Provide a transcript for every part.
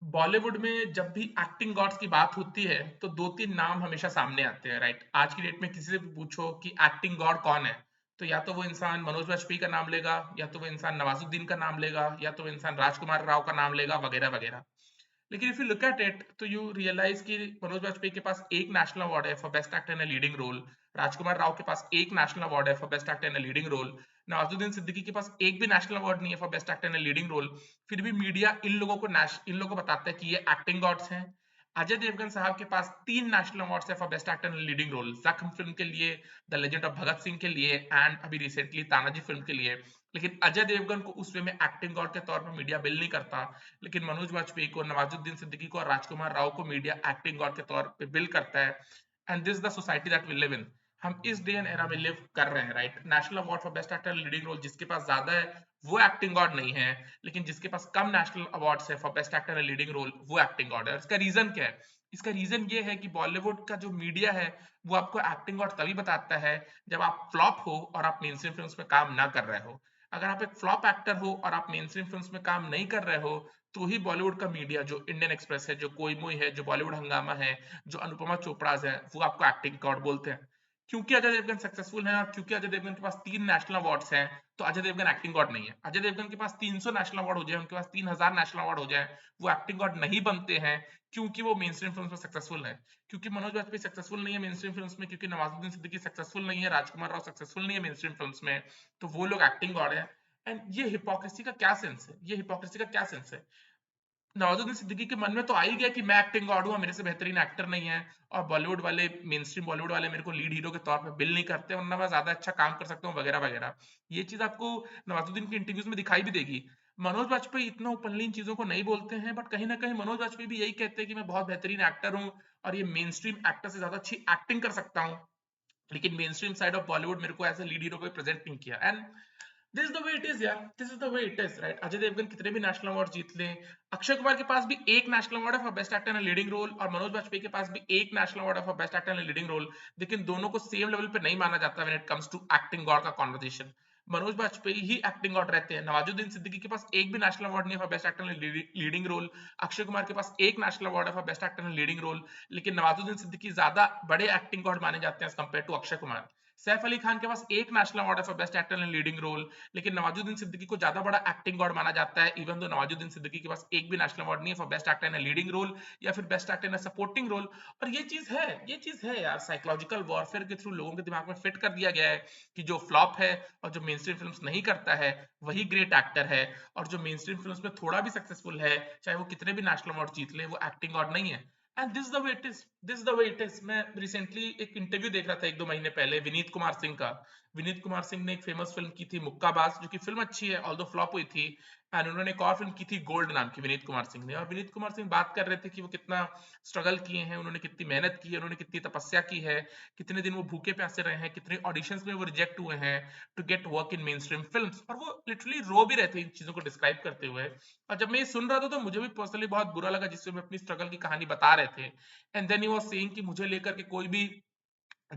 बॉलीवुड में जब भी एक्टिंग गॉड्स की बात होती है तो दो तीन नाम हमेशा सामने आते हैं, राइट? आज की डेट में किसी से भी पूछो कि एक्टिंग गॉड कौन है, तो या तो वो इंसान मनोज वाजपेयी का नाम लेगा, या तो वो इंसान नवाजुद्दीन का नाम लेगा, या तो वो इंसान राजकुमार राव का नाम लेगा, वगैरह वगैरह। लेकिन if you look at it तो यू रियलाइज कि मनोज वाजपेयी के पास एक नेशनल अवार्ड है for best actor in a leading role. Rajkummar Rao के पास एक नेशनल अवार्ड है for best actor in a leading role. Nawazuddin Siddiqui के पास एक भी नेशनल अवार्ड नहीं है for best actor in a leading role. फिर भी मीडिया इन लोगों को बताता है कि ये एक्टिंग गॉड्स हैं। अजय देवगन साहब के पास तीन नेशनल अवार्ड्स है for best actor in leading role, Zakhm film के लिए, the legend of Bhagat Singh के लिए, एंड अभी रिसेंटली तानाजी फिल्म के लिए। लेकिन अजय देवगन को उस वे में एक्टिंग गॉड के तौर पर मीडिया बिल नहीं करता। लेकिन मनोज वाजपेयी को, नवाजुद्दीन सिद्दीकी को और राजकुमार राव को मीडिया एक्टिंग गॉड के तौर पे बिल करता है। And this the society that we live in. हम इस डे एंड एरा में लिव कर रहे हैं, right? National award for best actor leading role जिसके पास ज्यादा है वो एक्टिंग गॉड नहीं है, लेकिन जिसके पास कम नेशनल अवार्ड्स है for best actor leading role वो एक्टिंग गॉड है। इसका रीजन क्या है? इसका रीजन ये है कि बॉलीवुड का जो मीडिया है वो आपको एक्टिंग गॉड तभी बताता है जब आप फ्लॉप हो और आप मेन स्ट्रीम फिल्म्स में काम ना कर रहे हो। अगर आप एक फ्लॉप एक्टर हो और आप मेन स्ट्रीम फिल्म्स में काम नहीं कर रहे हो, तो ही बॉलीवुड का मीडिया, जो इंडियन एक्सप्रेस है, जो कोई मोई है, जो बॉलीवुड हंगामा है, जो अनुपमा चोपड़ाज है, वो आपको एक्टिंग गॉड बोलते हैं। क्योंकि अजय देवगन सक्सेसफुल है और क्योंकि अजय देवगन के पास तीन नेशनल अवार्ड्स हैं, तो अजय देवगन एक्टिंग गॉड नहीं है। अजय देवगन के पास 300 नेशनल अवार्ड हो जाए, उनके पास 3000 नेशनल अवार्ड हो जाए, वो एक्टिंग गॉड नहीं बनते हैं, क्योंकि वो मेन स्ट्रीम फिल्म में सक्सेसफुल है। क्योंकि मनोज वाजपेयी सक्सेसफुल नहीं है मेन स्ट्रीम फिल्म में, क्योंकि नवाजुद्दीन सिद्दीकी सक्सेसफुल नहीं है, राजकुमार राव सक्सेसफुल नहीं है मेन स्ट्रीम फिल्म में, तो वो लोग एक्टिंग गॉड है। एंड ये हिपोक्रेसी का क्या सेंस है? ये हिपोक्रेसी का क्या सेंस है? नवाजुद्दीन सिद्दीकी के मन में तो आ ही गया कि मैं एक्टिंग गॉड हूँ, मेरे से बेहतरीन एक्टर नहीं है, और बॉलीवुड वाले, मेन स्ट्रीम बॉलीवुड वाले मेरे को लीड हीरो के तौर पे बिल नहीं करते, वरना मैं ज्यादा अच्छा काम कर सकता हूँ, वगैरह वगैरह। ये चीज आपको नवाजुद्दीन की इंटरव्यूज में दिखाई भी देगी। मनोज वाजपेयी इतना ओपनली इन चीजों को नहीं बोलते हैं, बट कहीं ना कहीं मनोज वाजपेयी भी यही कहते हैं कि मैं बहुत बेहतरीन एक्टर हूँ और ये मेन स्ट्रीम एक्टर से ज्यादा अच्छी एक्टिंग कर सकता हूँ, लेकिन mainstream side of Bollywood मेरे को एज ए लीड हीरो को प्रेजेंट नहीं किया। And this is the way it is यार, this is the way it is, right? Ajay Devgn कितने भी नेशनल अवार्ड जीत ले, अक्षय कुमार के पास भी एक नेशनल अवार्ड है for best actor in leading role, और मनोज वाजपेयी के पास भी एक नेशनल अवार्ड है for best actor in leading role, लेकिन दोनों को सेम लेवल पे नहीं माना जाता when it comes to acting god का कॉन्वर्सेशन। मनोज वाजपेयी ही एक्टिंग गॉड रहते हैं। नवाजुद्दीन सिद्दीकी के पास एक भी नेशनल अवार्ड नहीं है for best actor in leading role. Akshay Kumar के पास एक नेशनल अवार्ड है for best actor in leading role, लेकिन नवाजुद्दीन सिद्दीकी ज्यादा बड़े एक्टिंग गॉड माने जाते हैं as compare to Akshay Kumar. Saif Ali Khan के पास एक नेशनल अवार्ड है for best actor in leading role, लेकिन नवाजुद्दीन सिद्दीकी को ज्यादा बड़ा एक्टिंग गॉड माना जाता है, इवन दो नवाजुद्दीन सिद्दीकी के पास एक भी नेशनल अवार्ड नहीं है for best actor in leading role या फिर best actor in supporting role. और ये चीज है यार, साइकोलॉजिकल वॉरफेयर के थ्रू लोगों के दिमाग में फिट कर दिया गया है कि जो फ्लॉप है और जो मेन स्ट्रीम फिल्म नहीं करता है वही ग्रेट एक्टर है, और जो मेन स्ट्रीम फिल्म में थोड़ा भी सक्सेसफुल है, चाहे वो कितने भी नेशनल अवार्ड जीत ले, वो एक्टिंग गॉड नहीं है। And this the way it is, this the way it is. मैं रिसेंटली एक इंटरव्यू देख रहा था एक दो महीने पहले विनीत कुमार सिंह का। विनीत कुमार सिंह ने एक फेमस फिल्म की थी मुक्काबाज, जो कि फिल्म अच्छी है ऑल्दो फ्लॉप हुई थी। एंड उन्होंने एक और फिल्म की थी गोल्ड नाम की, विनीत कुमार सिंह ने। और विनीत कुमार सिंह बात कर रहे थे कि वो कितना स्ट्रगल किए हैं, उन्होंने कितनी मेहनत की है, उन्होंने कितनी तपस्या की है, कितने दिन वो भूखे प्यासे रहे हैं, कितने ऑडिशंस में वो रिजेक्ट हुए हैं to get work in mainstream films. और वो लिटरली रो भी रहे थे इन चीजों को डिस्क्राइब करते हुए। और जब मैं ये सुन रहा था तो मुझे भी पर्सनली बहुत बुरा लगा, जिससे मैं अपनी स्ट्रगल की कहानी बता रहे थे। And then he was saying कि मुझे लेकर के कोई भी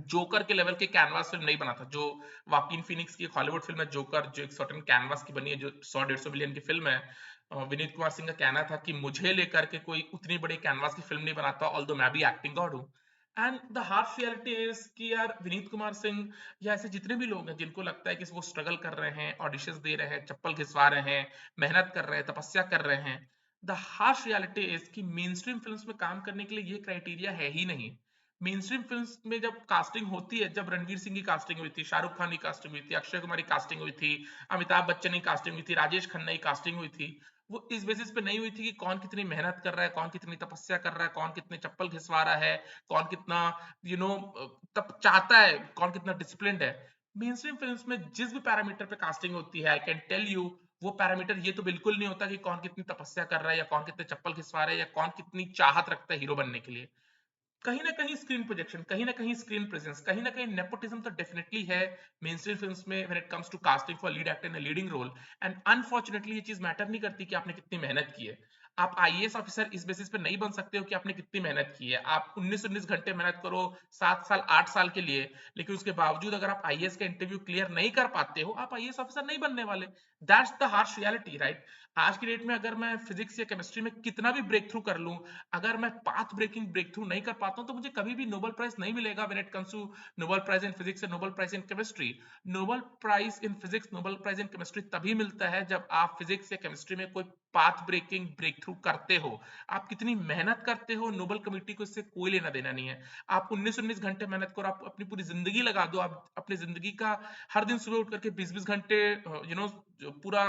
जोकर के लेवल के कैनवास फिल्म नहीं बना था। जो वाकिन फिनिक्स की हॉलीवुड फिल्म है जोकर, जो एक सर्टेन कैनवास की बनी है, जो 100-150 मिलियन की फिल्म है, विनीत कुमार सिंह का कहना था कि मुझे लेकर के कोई उतनी बड़ी कैनवास की फिल्म नहीं बनाता, ऑल्दो मैं भी एक्टिंग गॉड हूँ। And the harsh reality is कि यार विनीत कुमार सिंह या ऐसे जितने भी लोग हैं जिनको लगता है कि वो स्ट्रगल कर रहे हैं, ऑडिशंस दे रहे हैं, चप्पल घिसवा रहे हैं, मेहनत कर रहे हैं, तपस्या कर रहे हैं, द हार्श रियलिटी इज कि मेन स्ट्रीम फिल्म्स में काम करने के लिए ये क्राइटेरिया है ही नहीं। मेन स्ट्रीम फिल्म्स में जब कास्टिंग होती है, जब रणवीर सिंह की कास्टिंग हुई थी, शाहरुख खान की कास्टिंग हुई थी, अक्षय कुमार की कास्टिंग हुई थी, अमिताभ बच्चन की कास्टिंग हुई थी, राजेश खन्ना की कास्टिंग हुई थी, वो इस बेसिस पे नहीं हुई थी कि कौन कितनी मेहनत कर रहा है, कौन कितनी तपस्या कर रहा है, कौन कितने चप्पल घिसवा रहा है, कौन कितना यू नो तप चाहता है, कौन कितना डिसिप्लिन्ड है। मेन स्ट्रीम फिल्म्स में जिस भी पैरामीटर पे कास्टिंग होती है, आई कैन टेल यू, वो पैरामीटर ये तो बिल्कुल नहीं होता कि कौन कितनी तपस्या कर रहा है, या कौन कितने चप्पल घिसवा रहा है, या कौन कितनी चाहत रखता है हीरो बनने के लिए। कहीं ना कहीं स्क्रीन प्रोजेक्शन, कहीं ना कहीं स्क्रीन प्रेजेंस, कहीं ना कहीं नेपोटिज्म तो डेफिनेटली है मेन स्ट्रीम फिल्म्स में when it comes to casting for lead actor in a leading role. And unfortunately ये चीज मैटर नहीं करती कि आपने कितनी मेहनत की है। आप आईएएस ऑफिसर इस बेसिस पे नहीं बन सकते हो कि आपने कितनी मेहनत की है। आप 19-19 घंटे मेहनत करो 7 साल 8 साल के लिए, लेकिन उसके बावजूद अगर आप आईएएस का इंटरव्यू क्लियर नहीं कर पाते हो, आप आईएएस ऑफिसर नहीं बनने वाले। That's the harsh reality, right? आज की डेट में अगर मैं फिजिक्स या केमिस्ट्री में कितना भी ब्रेक थ्रू कर लूं, अगर मैं पाथ ब्रेकिंग ब्रेक थ्रू नहीं कर पाता हूं तो मुझे कभी भी नोबेल प्राइज नहीं मिलेगा when it comes to Nobel prize in physics या Nobel prize in chemistry. Nobel prize in physics, Nobel prize in chemistry तभी मिलता है जब आप फिजिक्स या केमिस्ट्री में कोई पाथ ब्रेकिंग ब्रेक थ्रू करते हो। आप कितनी मेहनत करते हो, नोबेल कमेटी को इससे कोई लेना देना नहीं है। आप 19-19 घंटे मेहनत करो, आप अपनी पूरी जिंदगी लगा दो, आप अपनी जिंदगी का हर दिन सुबह उठ करके 20-20 घंटे पूरा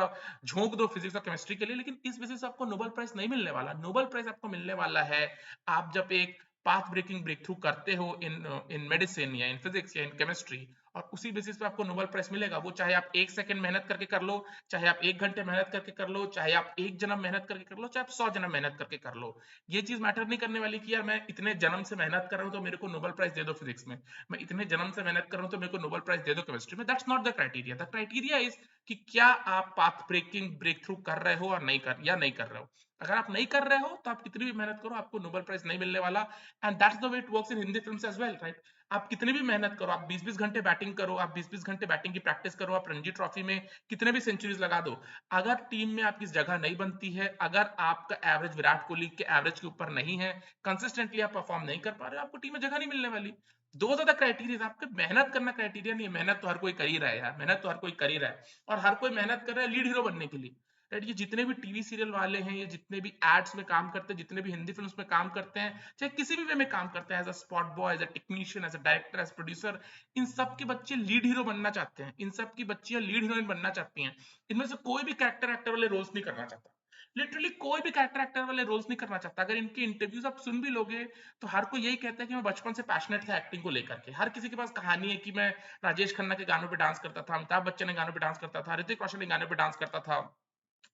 झोंक दो फिजिक्स और केमिस्ट्री के लिए, लेकिन इस वजह से आपको नोबेल प्राइज नहीं मिलने वाला। नोबेल प्राइज आपको मिलने वाला है आप जब एक पाथ ब्रेकिंग ब्रेक थ्रू करते हो इन इन मेडिसिन या इन फिजिक्स या इन केमिस्ट्री, और उसी बेसिस पे आपको नोबेल प्राइज मिलेगा। वो चाहे आप 1 सेकंड मेहनत करके कर लो, चाहे आप 1 घंटे मेहनत करके कर लो, चाहे आप 1 जन्म मेहनत करके कर लो, चाहे आप 100 जन्म मेहनत करके कर लो। ये चीज मैटर नहीं करने वाली कि यार मैं इतने जन्म से मेहनत कर रहा हूं तो मेरे को नोबेल प्राइज दे दो फिजिक्स में, मैं इतने जन्म से मेहनत कर रहा हूं तो मेरे को नोबेल प्राइज दे दो केमिस्ट्री में। That's not the criteria. The criteria is कि क्या आप पाथ ब्रेकिंग ब्रेक थ्रू कर रहे हो और नहीं कर रहे हो। अगर आप नहीं कर रहे हो तो आप कितनी भी मेहनत करो आपको नोबेल प्राइज नहीं मिलने वाला। And that's the way it works in Hindi films as well, right? आप कितनी भी मेहनत करो, आप 20-20 घंटे बैटिंग करो, आप 20-20 घंटे बैटिंग की प्रैक्टिस करो, आप रणजी ट्रॉफी में कितने भी सेंचुरीज लगा दो, अगर टीम में आपकी जगह नहीं बनती है, अगर आपका एवरेज विराट कोहली के एवरेज के ऊपर नहीं है, कंसिस्टेंटली आप परफॉर्म नहीं कर पा रहे हो, आपको टीम में जगह नहीं मिलने वाली। दो ज्यादा क्राइटेरिया, आपके मेहनत करना क्राइटेरिया नहीं है। मेहनत तो हर कोई कर ही रहा है यार, मेहनत तो हर कोई कर ही रहा है, और हर कोई मेहनत कर रहा है लीड हीरो बनने के लिए, राइट? ये जितने भी टीवी सीरियल वाले हैं, ये जितने भी एड्स में काम करते हैं, जितने भी हिंदी फिल्म्स में काम करते हैं, चाहे किसी भी वे में काम करते हैं, as a spot boy, as a technician, as a director, as producer, इन सब के बच्चे लीड हीरो बनना चाहते हैं, इन सब की बच्चियां लीड हीरोइन बनना चाहती हैं। इनमें से कोई भी कैरेक्टर एक्टर वाले रोल्स नहीं करना चाहता। लिटरली कोई भी कैरेक्टर एक्टर वाले रोल्स नहीं करना चाहता। अगर इनके इंटरव्यूज आप सुन भी लोगे तो हर कोई यही कहता है कि मैं बचपन से पैशनेट था एक्टिंग को लेकर के। हर किसी के पास कहानी है कि मैं राजेश खन्ना के गानों पे डांस करता था, अमिताभ बच्चन के गानों पे डांस करता था, ऋतिक रोशन के गानों पे डांस करता था,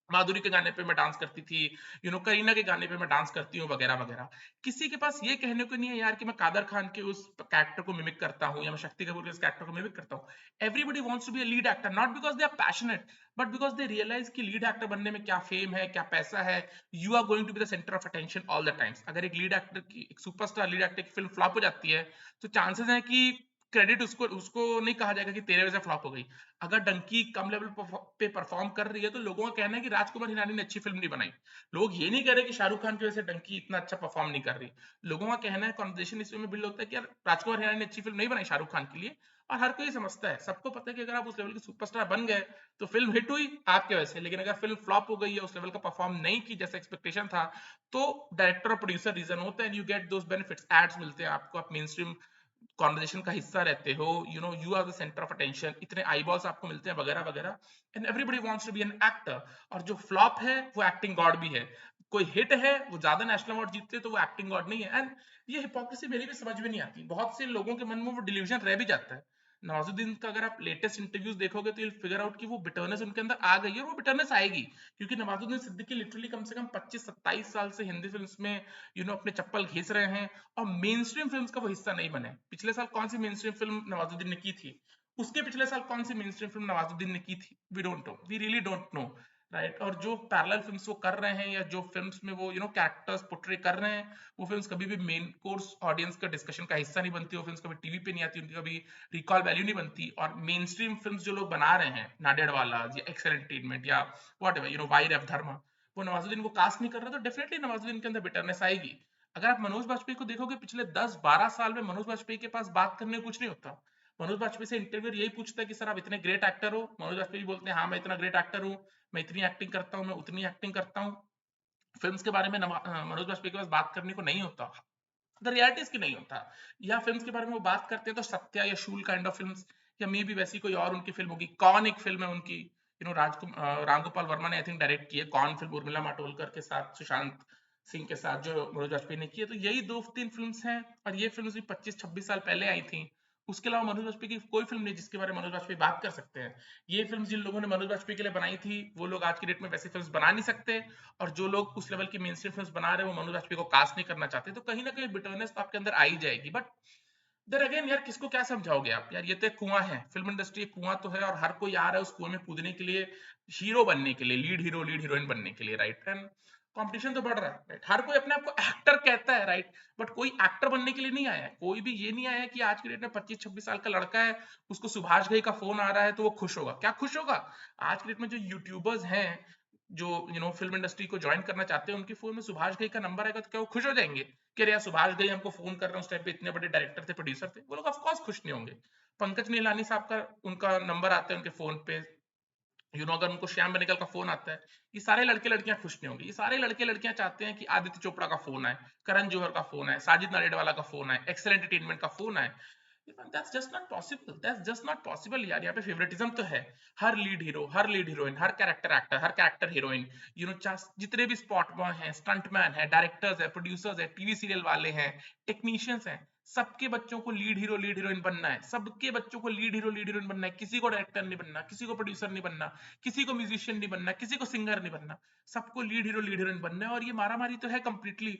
माधुरी के गाने पे मैं डांस करती थी, करीना के गाने पे मैं डांस करती हूँ, वगैरह वगैरह। किसी के पास ये कहने को नहीं है यार कि मैं कादर खान के उस कैरेक्टर को मिमिक करता हूँ या मैं शक्ति कपूर के उस कैरेक्टर को मिमिक करता हूँ। Everybody wants to be a lead actor, not because they are passionate, but because they realise कि लीड एक्टर बनने में क्या फेम है, क्या पैसा है। You are going to be the centre of attention all the times. अगर एक लीड एक्टर की, एक सुपरस्टार लीड एक्टर की फिल्म फ्लॉप हो जाती है तो चांसेस है कि क्रेडिट उसको उसको नहीं कहा जाएगा कि तेरे वजह से फ्लॉप हो गई। अगर डंकी कम लेवल पे परफॉर्म कर रही है तो लोगों का कहना है कि राजकुमार हिरानी ने अच्छी फिल्म नहीं बनाई। लोग ये नहीं कह रहे कि शाहरुख खान की वजह से डंकी इतना अच्छा परफॉर्म नहीं कर रही। लोगों का कहना है, कॉन्वर्सेशन इसमें में बिल्ड होता है कि यार राजकुमार हिरानी ने अच्छी फिल्म नहीं बनाई शाहरुख खान के लिए। और हर कोई समझता है, सबको पता है कि अगर आप उस लेवल के सुपरस्टार बन गए तो फिल्म हिट हुई आपके वजह से, लेकिन अगर फिल्म फ्लॉप हो गई या उस लेवल का परफॉर्म नहीं की जैसा एक्सपेक्टेशन था, तो डायरेक्टर और प्रोड्यूसर रीजन होता है, you get those benefits, ads मिलते हैं आपको, आप मेन स्ट्रीम कॉन्वर्जेशन का हिस्सा रहते हो, you are the centre of attention, इतने आईबॉल्स आपको मिलते हैं, वगैरह वगैरह। And everybody wants to be an actor. और जो फ्लॉप है वो एक्टिंग गॉड भी है। कोई हिट है वो ज्यादा नेशनल अवार्ड जीतते तो वो एक्टिंग गॉड नहीं है। एंड ये हिपोक्रेसी मेरी भी समझ में नहीं आती। बहुत से लोगों के मन में वो डिल्यूजन रह भी जाता है। नवाजुद्दीन का अगर आप लेटेस्ट इंटरव्यूज देखोगे तो you'll फिगर आउट कि वो बिटरनेस उनके अंदर आ गई है, और वो बिटरनेस आएगी, क्योंकि नवाजुद्दीन सिद्दीकी लिटरली कम से कम 25-27 साल से हिंदी फिल्म्स में अपने चप्पल घिस रहे हैं, और मेन स्ट्रीम फिल्म्स का वो हिस्सा नहीं बने। पिछले साल कौन सी मेन स्ट्रीम फिल्म नवाजुद्दीन ने की थी, उसके पिछले साल कौन सी मेन स्ट्रीम फिल्म नवाजुद्दीन ने की थी, we don't know, we really don't know, right? और जो पैरेलल फिल्म्स वो कर रहे हैं या जो फिल्म्स में वो कैरेक्टर्स पोर्ट्रे कर रहे हैं, वो फिल्म्स कभी भी मेन कोर्स ऑडियंस का डिस्कशन का हिस्सा नहीं बनती, वो फिल्म्स कभी टीवी पे नहीं आती, उनकी कभी रिकॉल वैल्यू नहीं बनती। और मेन स्ट्रीम फिल्म्स जो लोग बना रहे हैं, नाडेडवाला या एक्सेल एंटरटेनमेंट या वॉट एवर, वाई एफ धर्मा, वो नवाजुद्दीन को कास्ट नहीं कर रहा, तो डेफिनेटली नवाजुद्दीन के अंदर बिटरनेस आएगी। अगर आप मनोज बाजपेयी को देखोगे पिछले 10-12 साल में मनोज बाजपेयी के पास बात करने को कुछ नहीं होता। मनोज बाजपेयी से इंटरव्यूअर यही पूछता है कि सर आप इतने ग्रेट एक्टर हो, मनोज बाजपेयी बोलते हैं हाँ मैं इतना ग्रेट एक्टर हूँ, मैं इतनी एक्टिंग करता हूँ, मैं उतनी एक्टिंग करता हूँ। फिल्म्स के बारे में मनोज बाजपेयी के पास बात करने को नहीं होता, द रियलिटीज की नहीं होता। या फिल्म्स के बारे में वो बात करते हैं तो सत्या या शूल काइंड ऑफ फिल्म्स, या मे भी वैसी कोई और उनकी फिल्म होगी। कौन एक फिल्म है उनकी, रामगोपाल वर्मा ने आई थिंक डायरेक्ट की है, कौन फिल्म उर्मिला मातोंडकर के साथ, सुशांत सिंह के साथ, जो मनोज वाजपेयी ने की है। तो यही 2-3 फिल्म्स हैं, और ये फिल्म्स भी 25-26 साल पहले आई थी। उसके अलावा मनोज वाजपेयी की कोई फिल्म नहीं जिसके बारे में मनोज वाजपेयी बात कर सकते हैं। ये फिल्म जिन लोगों ने मनोज वाजपेयी के लिए बनाई थी वो लोग आज की डेट में वैसी फिल्म्स बना नहीं सकते, और जो लोग उस लेवल की मेन स्ट्रीम फिल्म्स बना रहे हैं वो मनोज वाजपेयी को कास्ट नहीं करना चाहते। तो कहीं ना कहीं बिटरनेस तो आपके अंदर आ ही जाएगी। बट देयर अगेन यार, किसको क्या समझाओगे आप यार, ये तो एक कुआं है, फिल्म इंडस्ट्री एक कुआं तो है, और हर कोई आ रहा है उस कुएं में कूदने के लिए, हीरो बनने के लिए, लीड हीरो लीड हीरोइन बनने के लिए, राइट? एंड कंपटीशन तो बढ़ रहा है, राइट? हर कोई अपने आप को एक्टर कहता है, राइट? बट कोई एक्टर बनने के लिए नहीं आया है। कोई भी ये नहीं आया है कि आज की डेट में 25-26 साल का लड़का है, उसको सुभाष घई का फोन आ रहा है तो वो खुश होगा। क्या खुश होगा? आज की डेट में जो यूट्यूबर्स हैं, जो फिल्म इंडस्ट्री को ज्वाइन करना चाहते हैं, उनके फोन में सुभाष घई का नंबर आएगा तो क्या वो खुश हो जाएंगे कि अरे यार सुभाष घई हमको फोन कर रहे हैं, उस टाइम पे इतने बड़े डायरेक्टर थे, प्रोड्यूसर थे? वो लोग ऑफ कोर्स खुश नहीं होंगे। पंकज नीलानी साहब का उनका नंबर आता है उनके फोन पे, अगर उनको श्याम बेनेगल का फोन आता है, ये सारे लड़के लड़कियां खुश नहीं होंगे। ये सारे लड़के लड़कियां चाहते हैं कि आदित्य चोपड़ा का फोन आए, करण जौहर का फोन आए, साजिद नडियाडवाला का फोन आए, एक्सेल एंटरटेनमेंट का फोन आए। That's just not possible, that's just not possible यार। यहाँ पे फेवरेटिज्म तो है। हर लीड हीरो, हर लीड हीरोइन, हर कैरेक्टर एक्टर, हर कैरेक्टर हीरोइन, जितने भी स्पॉट बॉय हैं, स्टंटमैन है, डायरेक्टर्स है, प्रोड्यूसर्स है, टीवी सीरियल वाले हैं, टेक्नीशियंस हैं, सबके बच्चों को लीड हीरो लीड हीरोइन बनना है। सबके बच्चों को लीड हीरो लीड हीरोइन बनना है। किसी को डायरेक्टर नहीं बनना, किसी को प्रोड्यूसर नहीं बनना, किसी को म्यूजिशियन नहीं बनना, किसी को सिंगर नहीं बनना। सबको लीड हीरो लीड हीरोइन बनना है। और ये मारामारी तो है कंप्लीटली।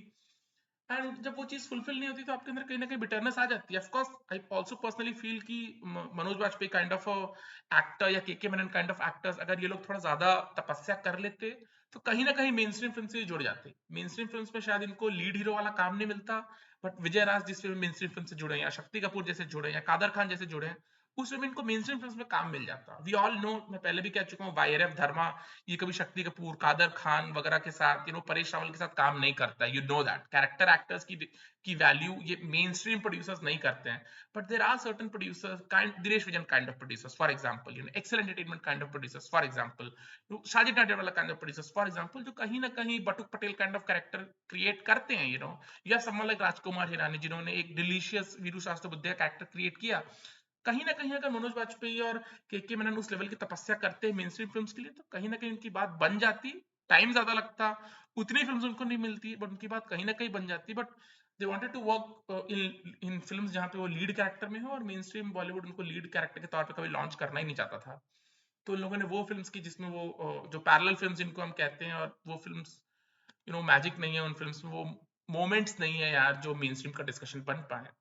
एंड जब वो चीज फुलफिल नहीं होती तो आपके अंदर कहीं ना कहीं बिटरनेस आ जाती है। Of course I also personally feel कि Manoj Vajpayee kind of actor या K Menon kind of actors, अगर ये लोग थोड़ा ज्यादा तपस्या कर लेते तो कहीं ना कहीं मेन स्ट्रीम फिल्म से जुड़ जाते। मेन स्ट्रीम फिल्म में शायद इनको लीड हीरो वाला काम नहीं मिलता, बट विजय राज जिस मेन स्ट्रीम फिल्म से जुड़े हैं, या शक्ति कपूर जैसे जुड़े हैं, या कादर खान जैसे जुड़े हैं, उस में इनको मेन स्ट्रीम फिल्म में काम मिल जाता। वी ऑल नो, मैं पहले भी कह चुका हूँ, वाईआरएफ धर्मा ये कभी शक्ति कपूर, कादर खान वगैरह के साथ, परेश रावल के साथ काम नहीं करता। You know that character actors की वैल्यू ये मेन स्ट्रीम प्रोड्यूसर्स नहीं करते हैं। But there are certain producers, kind Dinesh Vijan kind of producers for example, Excel Entertainment kind of producers for example, Sajid Nadiadwala kind of producers for example, जो कहीं ना कहीं Batuk Patel kind of character create करते हैं, या समवन लाइक राजकुमार हिरानी, जिन्होंने एक डिलीशियस वीरू शास्त्र बुद्धे कैरेक्टर क्रिएट किया। कहीं ना कहीं अगर मनोज वाजपेयी और के मेनन उस लेवल की तपस्या करते हैं मेन स्ट्रीम फिल्म्स के लिए, तो कहीं ना कहीं उनकी बात बन जाती। टाइम ज्यादा लगता, उतनी फिल्म्स उनको नहीं मिलती, बट उनकी बात कहीं ना कहीं बन जाती। But they wanted to work in films जहां पे वो लीड कैरेक्टर में हो, और मेन स्ट्रीम बॉलीवुड उनको लीड कैरेक्टर के तौर पे कभी लॉन्च करना ही नहीं चाहता था। तो उन लोगों ने वो फिल्म्स की जिसमें वो जो पैरेलल फिल्म्स जिनको हम कहते हैं, और वो फिल्म्स मैजिक नहीं है उन फिल्म्स में, वो मोमेंट्स नहीं है यार जो मेन स्ट्रीम का डिस्कशन बन पाए।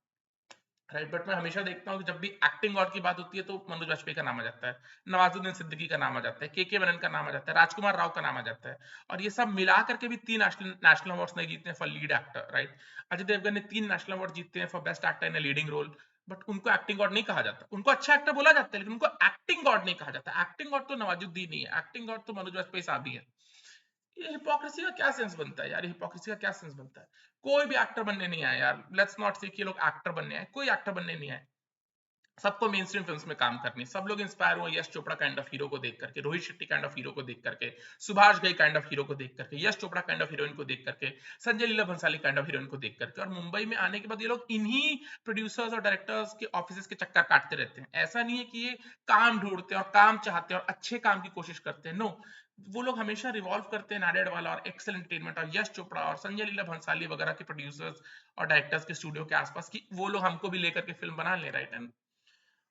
राइट, बट मैं हमेशा देखता हूँ कि जब भी एक्टिंग गॉड की बात होती है तो मनोज वाजपेयी का नाम आ जाता है, नवाजुद्दीन सिद्दीकी का नाम आ जाता है, के मेनन का नाम आ जाता है, राजकुमार राव का नाम आ जाता है। और ये सब मिला करके भी 3 नेशनल अवार्ड्स नहीं जीते हैं for lead actor. Right, Ajay Devgan ने 3 नेशनल अवार्ड जीते हैं for best actor in a leading role, but उनको एक्टिंग गॉड नहीं कहा जाता। उनको अच्छा एक्टर बोला जाता है, लेकिन उनको एक्टिंग गॉड नहीं कहा जाता। एक्टिंग गॉड तो नवाजुद्दीन ही है, एक्टिंग गॉड तो मनोज वाजपेयी साहब ही है। ये हिपोक्रेसी का क्या सेंस बनता है यार? हिपोक्रेसी का क्या सेंस बनता है? कोई भी एक्टर बनने नहीं आया यार। लेट्स नॉट से कि ये लोग एक्टर बनने आए, कोई एक्टर बनने नहीं आए। सबको मेन स्ट्रीम फिल्म्स में काम करनी है। सब लोग इंस्पायर हुए Yash Chopra kind of hero को देख करके, Rohit Shetty kind of hero को देख करके, Subhash Ghai kind of hero को देख करके, Yash Chopra kind of heroine को देख करके, Sanjay Leela Bhansali kind of heroine को देख करके। और मुंबई में आने के बाद ये लोग इन्हीं प्रोड्यूसर्स और डायरेक्टर्स के ऑफिस के चक्कर काटते रहते हैं। ऐसा नहीं है कि ये काम ढूंढते हैं और काम चाहते हैं और अच्छे काम की कोशिश करते हैं, नो। वो लोग हमेशा रिवॉल्व करते हैं नाडियाडवाला और एक्सेल एंटरटेनमेंट और यश चोपड़ा और संजय लीला भंसाली वगैरह के प्रोड्यूसर्स और डायरेक्टर्स के स्टूडियो के आसपास, कि वो लोग हमको भी लेकर के फिल्म बना ले। Right, and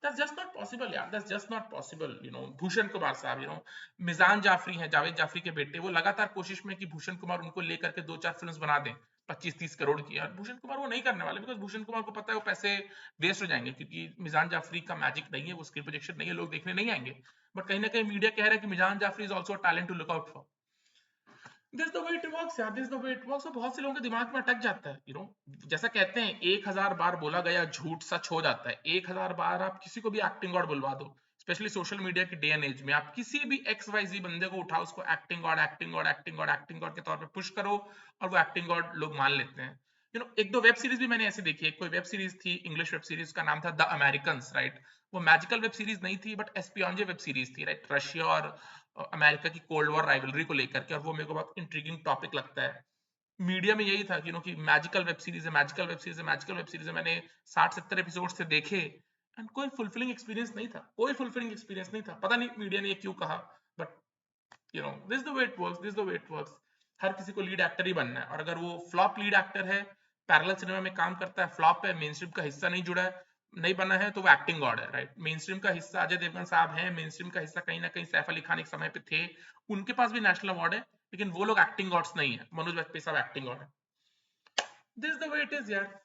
that's just not possible यार, that's just not possible। Bhushan Kumar साहब, मिजान जाफरी हैं, जावेद जाफरी के बेटे, वो लगातार कोशिश में कि भूषण कुमार उनको लेकर के 2-4 फिल्म्स बना दें 25-30 करोड़ की। और भूषण कुमार वो नहीं करने वाले, बिकॉज भूषण कुमार को पता है वो पैसे वेस्ट हो जाएंगे, क्योंकि मिजान जाफरी का मैजिक नहीं है, वो स्क्रीन प्रोजेक्शन नहीं है, लोग देखने नहीं आएंगे। बट कहीं ना कहीं मीडिया कह रहा है कि Meezaan Jafri is also talent to look out for. This the way it works यार, this the way it works. और बहुत से लोगों के दिमाग में अटक जाता है, जैसा कहते हैं 1000 बार बोला गया झूठ सच हो जाता है। 1000 बार आप किसी को भी एक्टिंग गॉड बुलवा दो, स्पेशली सोशल मीडिया की डे एंड एज में, आप किसी भी एक्स वाई जी बंदे को उठाओ, उसको acting God acting God acting God acting God के तौर पे पुश करो, और वो एक्टिंग गॉड लोग मान लेते हैं। एक दो वेब सीरीज भी मैंने ऐसी देखी है। कोई वेब सीरीज थी, इंग्लिश वेब सीरीज का नाम था द अमेरिकन। राइट, वो मैजिकल वेब सीरीज नहीं थी, बट एस्पियोंजे वेब सीरीज थी। राइट, रशिया और अमेरिका की कोल्ड वॉर राइवलरी को लेकर के, और वो मेरे को बहुत इंट्रिगिंग टॉपिक लगता है। मीडिया में यही था कि कि मैजिकल वेब सीरीज है, मैजिकल वेब सीरीज है, मैजिकल वेब सीरीज है। मैंने 60-70 एपिसोड से देखे, एंड कोई फुलफिलिंग एक्सपीरियंस नहीं था, कोई फुलफिलिंग एक्सपीरियंस नहीं था। पता नहीं मीडिया ने ये क्यों कहा, but this the way it works, this the way it works. हर किसी को लीड एक्टर ही बनना है, और अगर वो फ्लॉप लीड एक्टर है, पैरेलल सिनेमा में काम करता है, फ्लॉप है, मेन स्ट्रीम का हिस्सा नहीं जुड़ा है, नहीं बना है, तो वो एक्टिंग गॉड है। राइट, मेन स्ट्रीम का हिस्सा अजय देवगन साहब हैं, मेन स्ट्रीम का हिस्सा कहीं ना कहीं सैफ अली खान एक समय पे थे, उनके पास भी नेशनल अवार्ड है, लेकिन वो लोग एक्टिंग गॉड्स नहीं है। मनोज वाजपेयी साहब एक्टिंग गॉड है। This the way it is यार।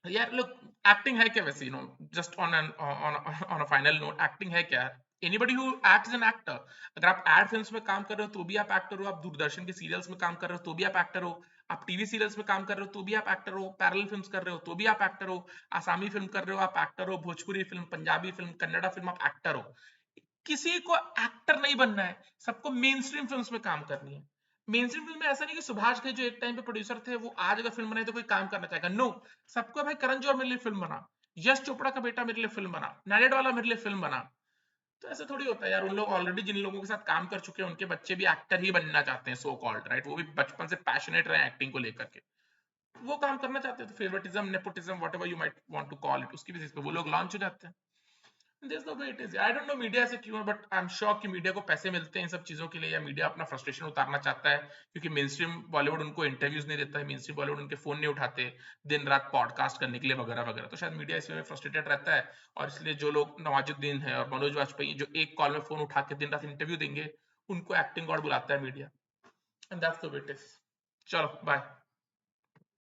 यार लुक, एक्टिंग है क्या वैसे? Just on a final note, acting है क्या? Anybody who acts an actor. अगर आप एड फिल्म्स में काम कर रहे हो तो भी आप एक्टर हो, आप दूरदर्शन के सीरियल्स में काम कर रहे हो तो भी आप एक्टर हो, आप टीवी सीरियल्स में काम कर रहे हो तो भी आप एक्टर हो, पैरेलल फिल्म्स कर रहे हो तो भी आप एक्टर हो, आसामी फिल्म कर रहे हो आप एक्टर हो, Bhojpuri film, Punjabi film, Kannada film, आप एक्टर हो। किसी को एक्टर नहीं बनना है, सबको मेन स्ट्रीम फिल्म में काम करनी है। मेन स्ट्रीम फिल्म में ऐसा नहीं कि सुभाष घई जो एक टाइम पे प्रोड्यूसर थे वो आज अगर फिल्म बनाए तो कोई काम करना चाहेगा, नो। सबको भाई करण जौहर मेरे लिए फिल्म बना, यश चोपड़ा का बेटा मेरे लिए फिल्म बना, नाडेड वाला मेरे लिए फिल्म बना। तो ऐसे थोड़ी होता है यार, उन लोग ऑलरेडी जिन लोगों के साथ काम कर चुके हैं उनके बच्चे भी एक्टर ही बनना चाहते हैं, सो कॉल्ड, राइट? वो भी बचपन से पैशनेट रहे एक्टिंग को लेकर के, वो काम करना चाहते हैं, तो favouritism, nepotism, whatever you might want to call it, उसकी बेसिस पे वो लोग लॉन्च हो जाते हैं। There's no way it is. I don't know media से क्यों है, बट आई एम श्योर कि मीडिया को पैसे मिलते हैं इन सब चीजों के लिए, या मीडिया अपना फ्रस्ट्रेशन उतारना चाहता है, क्योंकि मेन स्ट्रीम बॉलीवुड उनको इंटरव्यूज नहीं देता है, मेन स्ट्रीम बॉलीवुड उनके फोन नहीं उठाते दिन रात पॉडकास्ट करने के लिए वगैरह वगैरह, तो शायद मीडिया इसमें फ्रस्ट्रेटेड रहता है। और इसलिए जो लोग नवाजुद्दीन है और मनोज वाजपेयी जो एक कॉल में फोन उठा के दिन रात इंटरव्यू देंगे, उनको एक्टिंग गॉड बुलाता है media, and that's the way it is. चलो बाय।